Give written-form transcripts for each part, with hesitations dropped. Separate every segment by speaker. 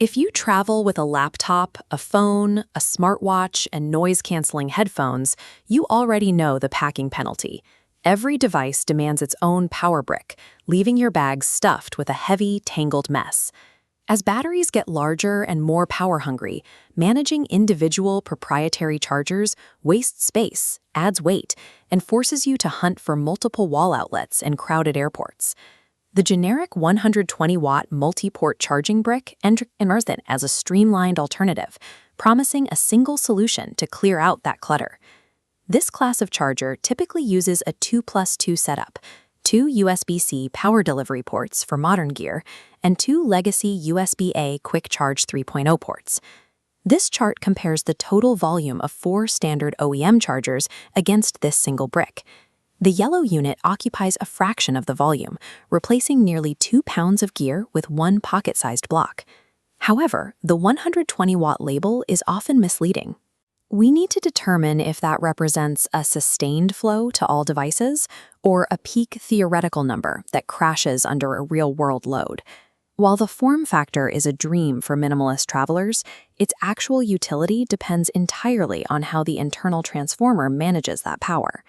Speaker 1: If you travel with a laptop, a phone, a smartwatch, and noise-canceling headphones, you already know the packing penalty. Every device demands its own power brick, leaving your bags stuffed with a heavy, tangled mess. As batteries get larger and more power-hungry, managing individual proprietary chargers wastes space, adds weight, and forces you to hunt for multiple wall outlets in crowded airports. The generic 120-watt multi-port charging brick emerges then as a streamlined alternative, promising a single solution to clear out that clutter. This class of charger typically uses a 2+2 setup, 2 USB-C power delivery ports for modern gear, and 2 legacy USB-A Quick Charge 3.0 ports. This chart compares the total volume of 4 standard OEM chargers against this single brick. The yellow unit occupies a fraction of the volume, replacing nearly 2 pounds of gear with one pocket-sized block. However, the 120-watt label is often misleading. We need to determine if that represents a sustained flow to all devices or a peak theoretical number that crashes under a real-world load. While the form factor is a dream for minimalist travelers, its actual utility depends entirely on how the internal transformer manages that power.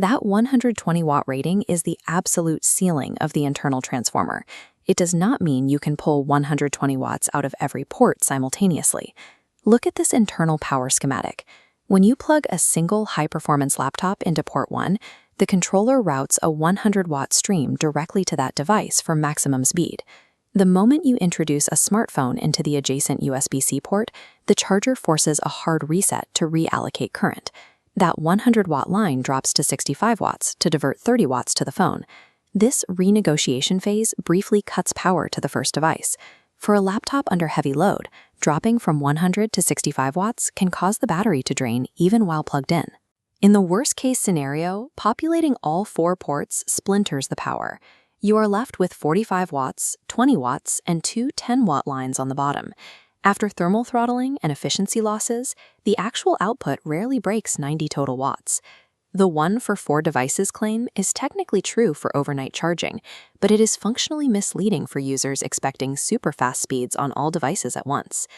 Speaker 1: That 120-watt rating is the absolute ceiling of the internal transformer. It does not mean you can pull 120 watts out of every port simultaneously. Look at this internal power schematic. When you plug a single high-performance laptop into port 1, the controller routes a 100-watt stream directly to that device for maximum speed. The moment you introduce a smartphone into the adjacent USB-C port, the charger forces a hard reset to reallocate current. That 100-watt line drops to 65 watts to divert 30 watts to the phone. This renegotiation phase briefly cuts power to the first device. For a laptop under heavy load, dropping from 100 to 65 watts can cause the battery to drain even while plugged in. In the worst-case scenario, populating all 4 ports splinters the power. You are left with 45 watts, 20 watts, and 2 10-watt lines on the bottom. After thermal throttling and efficiency losses, the actual output rarely breaks 90 total watts. The 1 for 4 devices claim is technically true for overnight charging, but it is functionally misleading for users expecting super fast speeds on all devices at once.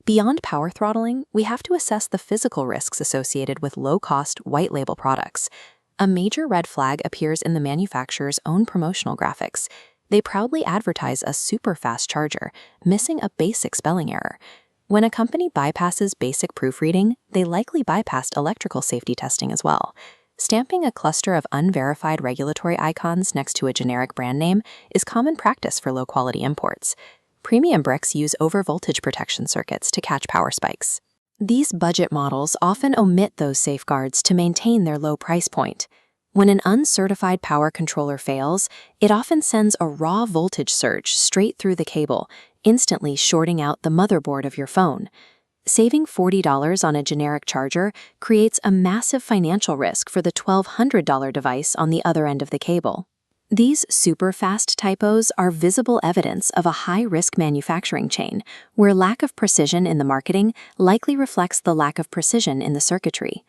Speaker 1: Beyond power throttling, we have to assess the physical risks associated with low-cost, white-label products. A major red flag appears in the manufacturer's own promotional graphics. They proudly advertise a super fast charger, missing a basic spelling error. When a company bypasses basic proofreading, they likely bypassed electrical safety testing as well. Stamping a cluster of unverified regulatory icons next to a generic brand name is common practice for low-quality imports. Premium bricks use overvoltage protection circuits to catch power spikes. These budget models often omit those safeguards to maintain their low price point. When an uncertified power controller fails, it often sends a raw voltage surge straight through the cable, instantly shorting out the motherboard of your phone. Saving $40 on a generic charger creates a massive financial risk for the $1,200 device on the other end of the cable. These super-fast typos are visible evidence of a high-risk manufacturing chain, where lack of precision in the marketing likely reflects the lack of precision in the circuitry.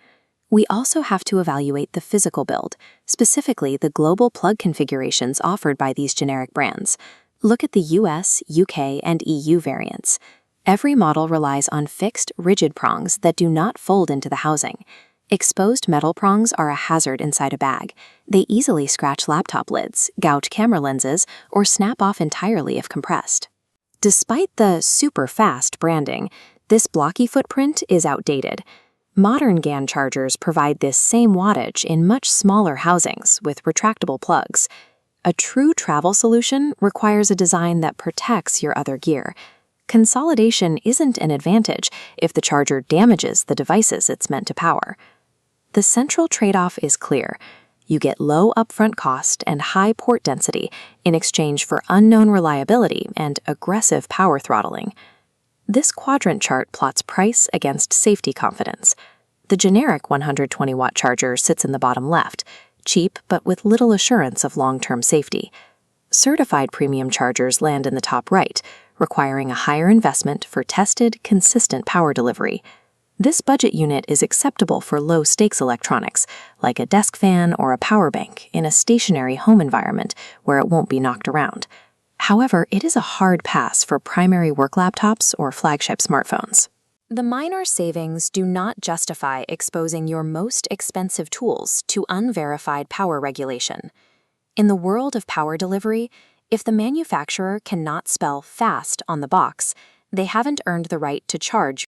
Speaker 1: We also have to evaluate the physical build, specifically the global plug configurations offered by these generic brands. Look at the US, UK, and EU variants. Every model relies on fixed, rigid prongs that do not fold into the housing. Exposed metal prongs are a hazard inside a bag. They easily scratch laptop lids, gouge camera lenses, or snap off entirely if compressed. Despite the super-fast branding, this blocky footprint is outdated. Modern GaN chargers provide this same wattage in much smaller housings with retractable plugs. A true travel solution requires a design that protects your other gear. Consolidation isn't an advantage if the charger damages the devices it's meant to power. The central trade-off is clear. You get low upfront cost and high port density in exchange for unknown reliability and aggressive power throttling. This quadrant chart plots price against safety confidence. The generic 120-watt charger sits in the bottom left, cheap but with little assurance of long-term safety. Certified premium chargers land in the top right, requiring a higher investment for tested, consistent power delivery. This budget unit is acceptable for low-stakes electronics, like a desk fan or a power bank, in a stationary home environment where it won't be knocked around. However, it is a hard pass for primary work laptops or flagship smartphones. The minor savings do not justify exposing your most expensive tools to unverified power regulation. In the world of power delivery, if the manufacturer cannot spell fast on the box, they haven't earned the right to charge